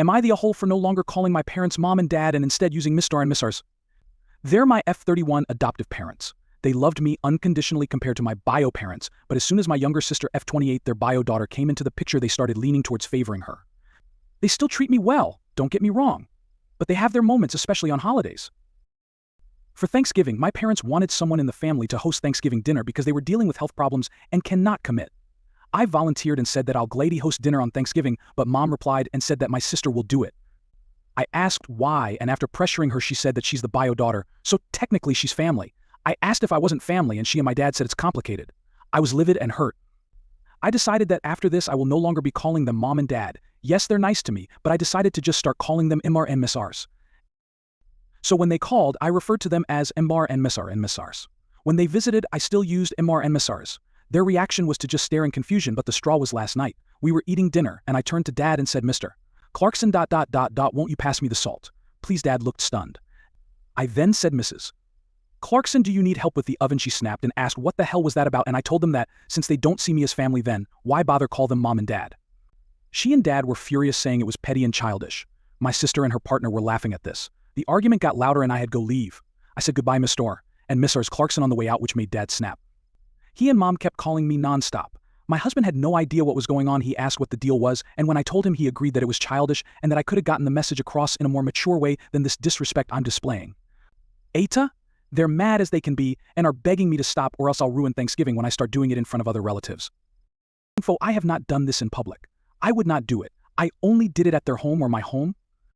Am I the a-hole for no longer calling my parents mom and dad and instead using Mr. and Mrs.? They're my F31 adoptive parents. They loved me unconditionally compared to my bio parents, but as soon as my younger sister F28, their bio daughter, came into the picture, they started leaning towards favoring her. They still treat me well, don't get me wrong, but they have their moments, especially on holidays. For Thanksgiving, my parents wanted someone in the family to host Thanksgiving dinner because they were dealing with health problems and cannot commit. I volunteered and said that I'll gladly host dinner on Thanksgiving, but Mom replied and said that my sister will do it. I asked why, and after pressuring her, she said that she's the bio daughter, so technically she's family. I asked if I wasn't family, and she and my dad said it's complicated. I was livid and hurt. I decided that after this I will no longer be calling them mom and dad. Yes, they're nice to me, but I decided to just start calling them Mr. and Mrs. So when they called, I referred to them as Mr. and Mrs. When they visited, I still used Mr. and Mrs. Their reaction was to just stare in confusion, but the straw was last night. We were eating dinner, and I turned to Dad and said, Mr. Clarkson ... won't you pass me the salt? Please. Dad looked stunned. I then said, Mrs. Clarkson, do you need help with the oven? She snapped and asked what the hell was that about, and I told them that, since they don't see me as family, then why bother call them mom and dad? She and Dad were furious, saying it was petty and childish. My sister and her partner were laughing at this. The argument got louder and I had to go leave. I said goodbye, Mr. and Mrs. Clarkson on the way out, which made Dad snap. He and Mom kept calling me nonstop. My husband had no idea what was going on. He asked what the deal was, and when I told him, he agreed that it was childish and that I could have gotten the message across in a more mature way than this disrespect I'm displaying. AITA? They're mad as they can be and are begging me to stop, or else I'll ruin Thanksgiving when I start doing it in front of other relatives. I have not done this in public. I would not do it. I only did it at their home or my home.